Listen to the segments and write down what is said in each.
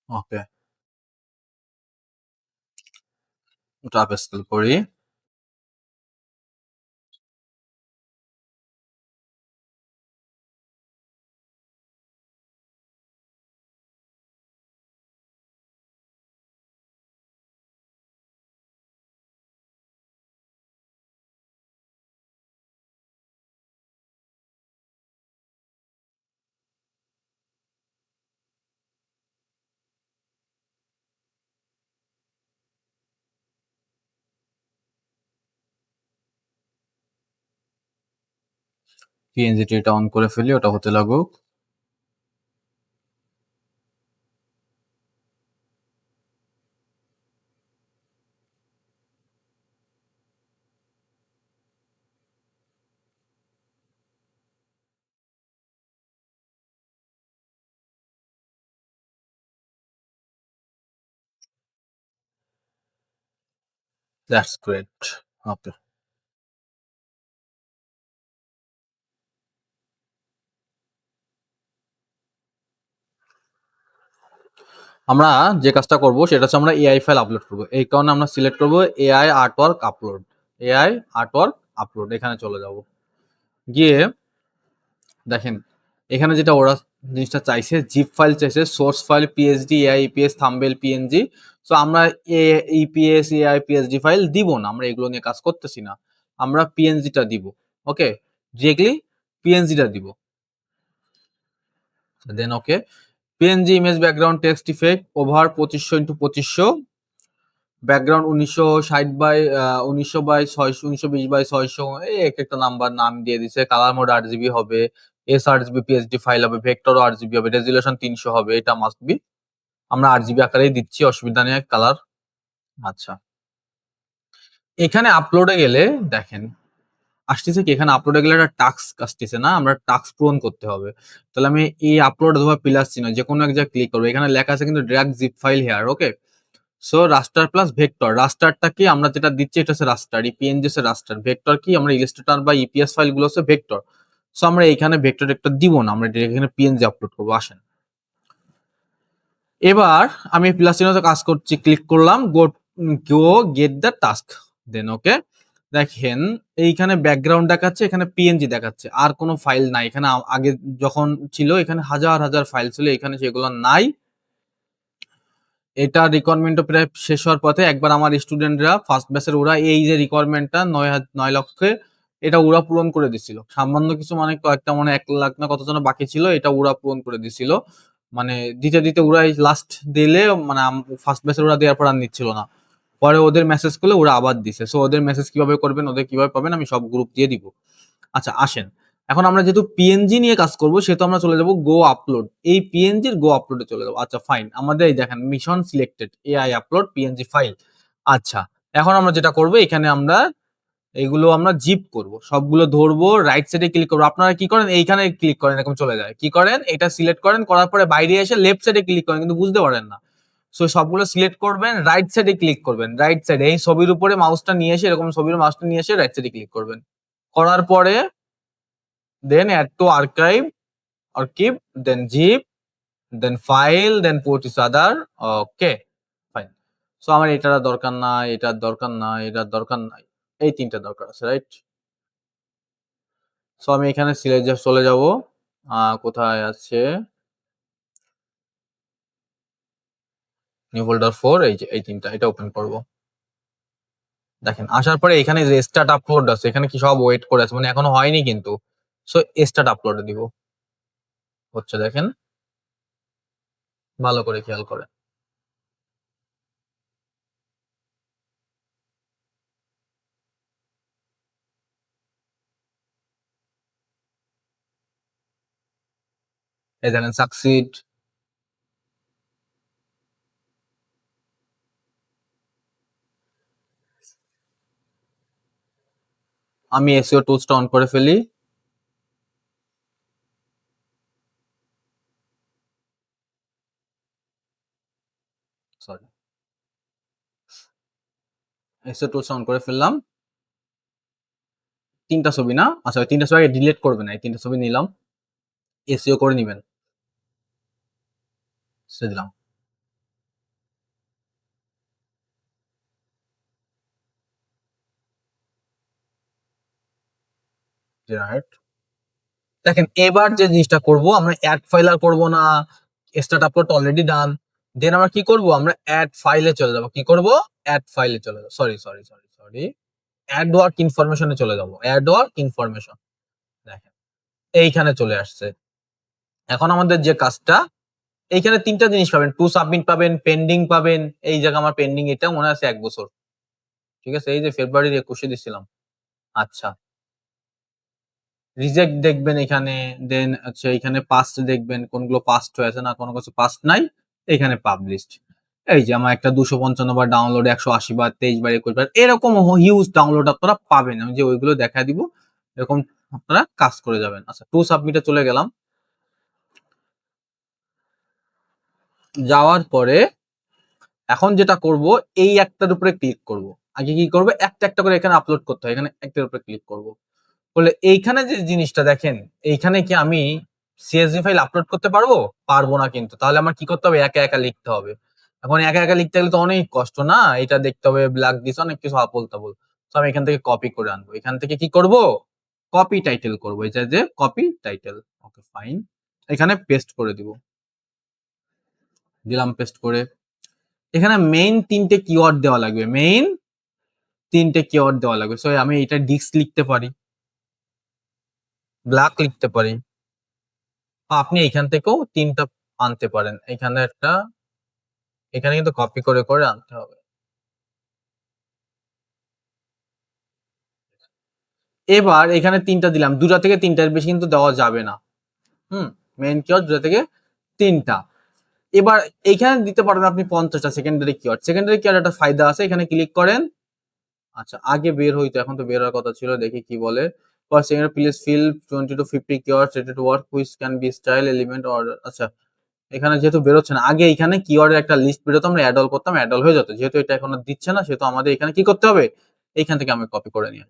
ওকে, ওটা up scale করি। PNG ট্রিটা on করে ফেলি, ওটা হতে লাগুক। That's great. ওকে, আমরা যে কাজটা করব সেটা হচ্ছে আমরা এআই ফাইল আপলোড করব। এই কারণে আমরা সিলেক্ট করব AI artwork upload. AI artwork upload, এখানে চলে যাব। গিয়ে দেখেন এখানে যেটা ওরা জিনিসটা চাইছে, জিপ ফাইল চাইছে, source file PSD, AI EPS, thumbnail PNG. So আমরা ইপিএস এআই পিএসডি ফাইল দিব না, আমরা এগুলো নিয়ে কাজ করতেছি না, আমরা পিএনজিটা দিব। ওকে, ডিরেক্টলি পিএনজিটা দিব। Then okay, PNG image background text effect over 2500x2500, background 1900 by 600, 1920 by 600, এই একটা নাম্বার নাম দিয়ে দিছে। কালার মোড 8 জিবি হবে, এসআরজিবি পিএসডি ফাইল হবে, ভেক্টরও 8 জিবি হবে, রেজুলেশন 300 হবে, এটা মাস্ট বি। আমরা 8 জিবি আকারেই দিচ্ছি, অসুবিধা নেই। কালার আচ্ছা, এখানে আপলোডে গেলে দেখেন আসতেছে কি, এখানে আপলোডে গেলে একটা টাস্ক আসতেছে না, আমরা টাস্ক পূরণ করতে হবে। তাহলে আমি এই আপলোড অথবা প্লাস চিহ্ন যে কোনো এক জায়গায় ক্লিক করবো, এখানে লেখা আছে কিন্তু drag zip file here. Okay, so raster plus vector, রাস্টারটা কি আমরা যেটা দিচ্ছি এটা হচ্ছে রাস্টার, ইপিএনজি হচ্ছে রাস্টার, ভেক্টর কি আমরা ইলাস্ট্রেটর বা ইপিএস ফাইলগুলো হচ্ছে ভেক্টর। সো আমরা এখানে ভেক্টর একটা দিব না, আমরা এখানে পিএনজি আপলোড করবো। আসেন এবার আমি প্লাস চিহ্নতে কাজ করছি, ক্লিক করলাম, গো গেট দ্য টাস্ক, দেন ওকে। দেখেন এইখানে ব্যাকগ্রাউন্ড দেখাচ্ছে, এখানে পিএনজি দেখাচ্ছে, আর কোনো ফাইল নাই এখানে। আগে যখন ছিল এখানে হাজার হাজার ফাইল ছিল, এখানে সেগুলো নাই। এটা রিকোয়ারমেন্টও প্রায় শেষ হওয়ার পথে। একবার আমার স্টুডেন্টরা ফার্স্ট ব্যাচের ওরা এই যে রিকোয়ারমেন্টটা 9 লক্ষে, এটা ওরা পূরণ করে দিছিল। সামান্য কিছু মানে কয়েকটা মানে 1 লাখ না কত জন বাকি ছিল, এটা ওরা পূরণ করে দিছিল। মানে দিতে দিতে ওরাই লাস্ট দিলে, মানে ফার্স্ট ব্যাচের ওরা দেওয়ার পর আর নিচ্ছিল না। পরে ওদের মেসেজ করলে ওরা আবার দিছে। সো ওদের মেসেজ কিভাবে করবেন, ওদের কিভাবে পাবেন, আমি সব গ্রুপ দিয়ে দিব। আচ্ছা আসেন, এখন আমরা যেহেতু পিএনজি নিয়ে কাজ করব সেহেতু আমরা চলে যাব গো আপলোড, এই পিএনজির গো আপলোডে চলে যাবো। আচ্ছা ফাইন, আমাদের এই দেখেন mission selected AI upload PNG file. আচ্ছা, এখন আমরা যেটা করব এখানে আমরা এগুলো আমরা জিপ করব, সবগুলো ধরবো, রাইট সাইডে ক্লিক করবো। আপনারা কি করেন, এইখানে ক্লিক করেন, এরকম চলে যায়। কি করেন, এটা সিলেক্ট করেন, করার পরে বাইরে এসে লেফট সাইডে ক্লিক করেন, কিন্তু বুঝতে পারেন না। সো সবগুলো সিলেক্ট করবেন, রাইট সাইডে ক্লিক করবেন, রাইট সাইডে এই ছবির উপরে মাউসটা নিয়ে এসে, এরকম ছবির মাউসটা নিয়ে এসে রাইট সাইডে ক্লিক করবেন। করার পরে then add to archive, then zip, then file, then put each other. Okay, fine. So আমার এটার দরকার নাই, এটার দরকার নাই, এটার দরকার নাই, এই তিনটা দরকার আছে, রাইট? সো আমি এখানে চলে যাব, কোথায় আছে নিউ ফোল্ডার 4, এই যে এই তিনটা, এটা ওপেন করব। দেখেন আসার পরে এখানে যে স্টার্ট আপলোড আছে, এখানে কি সব ওয়েট করে আছে, মানে এখনো হয়নি কিন্তু। সো স্টার্ট আপলোডে দিব, হচ্ছে দেখেন, ভালো করে খেয়াল করে। এই দেখেন সাকসিড। আমি এসইও টুলসটা অন করে ফেলি। সরি, এসইও টুলস অন করে ফেললাম। তিনটা ছবি না, আচ্ছা তিনটা ছবি আগে ডিলিট করবে না, এই তিনটা ছবি নিলাম, এসইও করে নিবেন, ছেড়ে দিলাম। জেনারেট। দেখেন এবার যে জিনিসটা করব, আমরা অ্যাড ফাইল আর করবো না, স্টার্ট আপলোড অলরেডি ডান। দেন আমরা কি করব, আমরা অ্যাড ফাইলে চলে যাব। কি করব, অ্যাড ফাইলে চলে যাব, sorry sorry sorry sorry, add work ইনফরমেশনে চলে যাব। অ্যাড ওয়ার্ক ইনফরমেশন, দেখেন এইখানে চলে আসছে। এখন আমাদের যে কাজটা, এইখানে তিনটা জিনিস পাবেন, টু সাবমিট পাবেন, পেন্ডিং পাবেন। এই জায়গা আমার পেন্ডিং, এটা মনে আছে 1 বছর, ঠিক আছে, এই যে ফেব্রুয়ারির 21-এ দিছিলাম। আচ্ছা, রিজেক্ট দেখবেন এখানে, দেন আচ্ছা এখানে পাস্ট দেখবেন কোনগুলো পাস্ট হয়েছে, না কোনো কিছু পাস্ট নাই। এখানে পাবলিশড, এই যে আমার একটা 255 বার ডাউনলোড, 180 বার, 23 বার, 21 বার, এরকম হিউজ ডাউনলোড আপনারা পাবেন। আমি যে ওইগুলো দেখা দিব, এরকম আপনারা কাজ করে যাবেন। আচ্ছা, টু সাবমিটে চলে গেলাম। যাওয়ার পরে এখন যেটা করব, এই একটার উপরে ক্লিক করব। আগে কি করব, একটা একটা করে এখানে আপলোড করতে হয়, এখানে একটার উপরে ক্লিক করব। বলে এইখানে যে জিনিসটা দেখেন, এইখানে কি আমি সিএসভি ফাইল আপলোড করতে পারবো? পারবো না কিন্তু। তাহলে আমার কি করতে হবে, একা একা লিখতে হবে। এখন একা একা লিখতে গেলে তো অনেক কষ্ট না, এটা দেখতে হবে, ব্ল্যাক দিস, অনেক কিছু আপল তাবল। তো আমি এখান থেকে কপি করে আনবো। এখান থেকে কি করব, কপি টাইটেল করবো, এটা যে কপি টাইটেল। ওকে ফাইন, এখানে পেস্ট করে দিব, দিলাম পেস্ট করে। এখানে মেইন 3টে কিওয়ার্ড দেওয়া লাগবে, মেইন 3টে কিওয়ার্ড দেওয়া লাগবে। সো আমি এটা ডিস্ক লিখতে পারি, ব্ল্যাক লিখতে পারি। আপনি এখান থেকেও 3টা আনতে পারেন। এখানে একটা, এখানে কিন্তু কপি করে করে আনতে হবে। এবার এখানে 3টা দিলাম, 2টা থেকে 3টার বেশি কিন্তু দেওয়া যাবে না। মেইন কিওয়ার্ড 2টা থেকে 3টা। এবার এইখানে দিতে পারবেন আপনি 50টা সেকেন্ডারি কিওয়ার্ড। সেকেন্ডারি কিওয়ার্ড একটা ফায়দা আছে, এখানে ক্লিক করেন। আচ্ছা, আগে বের হইতো, এখন তো বের হওয়ার কথা ছিল, দেখি কি বলে। For second please fill 20 to 50 keywords rated to work which can be style element or. আচ্ছা, এখানে যেহেতু বেরোচ্ছে না, আগে এখানে কিওয়ার্ডের একটা লিস্ট বেরোতো, আমরা অ্যাড অল করতাম, অ্যাড অল হয়ে যেত। যেহেতু এটা এখন দিচ্ছে না, সেহেতু আমাদের এখানে কি করতে হবে, এইখান থেকে আমি কপি করে নিয়ে,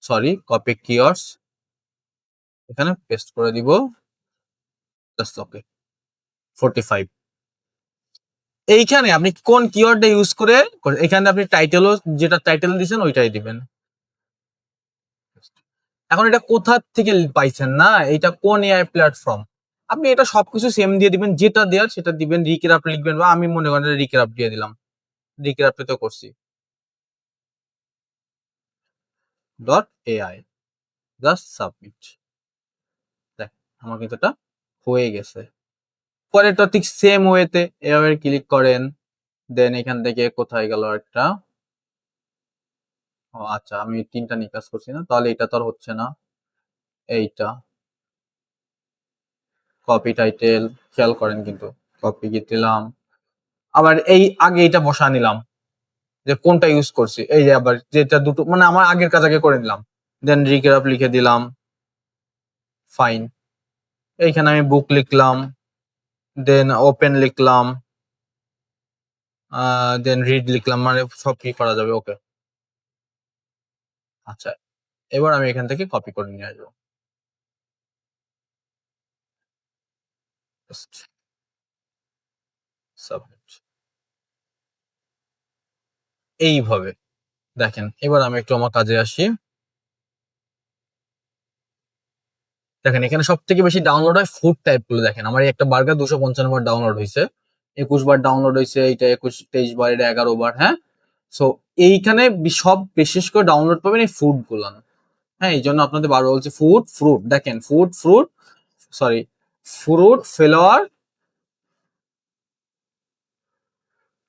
সরি, কপি কিওয়ার্ডস, এখানে পেস্ট করে দিব। Just okay, 45। এইখানে আপনি কোন কিওয়ার্ডটা ইউজ করে, এখানে আপনি টাইটেলও, যেটা টাইটেল দিয়েছেন ওইটাই দিবেন। এখন এটা কোথা থেকে পাইছেন, না এটা কোন এআই প্ল্যাটফর্ম, আপনি এটা সবকিছু সেম দিয়ে দিবেন, যেটা দেওয়ার সেটা দিবেন, রিক্রাফট লিখবেন, বা আমি মনে করেন রিক্রাফট দিয়ে দিলাম, রিক্রাফটে তো করছি, ডট এআই, জাস্ট সাবমিট। দেখ, আমার কিন্তু এটা হয়ে গেছে। পরেরটা ঠিক সেম ওয়েতে এভাবে ক্লিক করেন, দেন এখান থেকে কোথায় গেল একটা, ও আচ্ছা, আমি 3টা নিয়ে কাজ করছি না, তাহলে এটা তো আর হচ্ছে না। এইটা কপি টাইটেল, খেয়াল করেন কিন্তু, কপি দিলাম, আবার এই আগে এটা বসা নিলাম, যে কোনটা ইউজ করছি, এই যে আবার যেটা দুটো, মানে আমার আগের কাজ আগে করে নিলাম, দেন রিক্যাপ লিখে দিলাম, ফাইন। এইখানে আমি বুক লিখলাম, দেন ওপেন লিখলাম, দেন রিড লিখলাম, মানে সব কি করা যাবে। ওকে, আচ্ছা, এবার আমি এখান থেকে কপি করে নিয়ে আসবো, সাবমিট, এইভাবে। দেখেন এবার আমি একটু আমার কাজে আসি। দেখেন এখানে সব থেকে বেশি ডাউনলোড হয় ফুড টাইপ গুলো। দেখেন আমার এই একটা বার্গার 255 বার ডাউনলোড হয়েছে, 21 বার ডাউনলোড হয়েছে, এইটা 21, 23 বার, এটা 11 বার। হ্যাঁ, সো এইখানে সব বিশেষ করে ডাউনলোড পাবেন এই ফুড গুলো। হ্যাঁ, এই জন্য আপনাদের বারবার বলছি, ফুড ফ্রুট, দেখেন food fruit, sorry, fruit flower,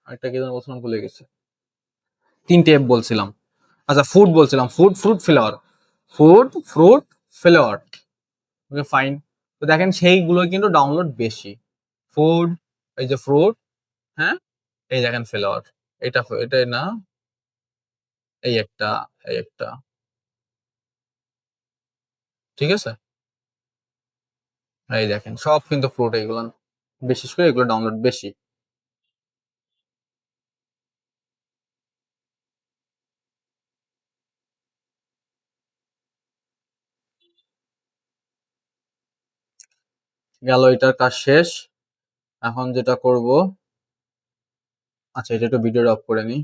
একটা কি যেন বলছিলাম, ভুলে গেছি, 3টে এফ বলছিলাম। আচ্ছা, ফুড বলছিলাম, food fruit flower, food fruit flower. Okay fine. তো দেখেন সেইগুলো কিন্তু ডাউনলোড বেশি, ফুড, এই যে ফ্রুট, হ্যাঁ, এই দেখেন ফ্লাওয়ার, এটা এটাই না, এই একটা, এই একটা, ঠিক আছে। এই দেখেন সব কিন্তু ফ্রুট, এইগুলো বিশেষ করে এগুলো ডাউনলোড বেশি। গেল এটার কাজ শেষ। এখন যেটা করব, আচ্ছা এটা একটু ভিডিওটা অফ করে নিই।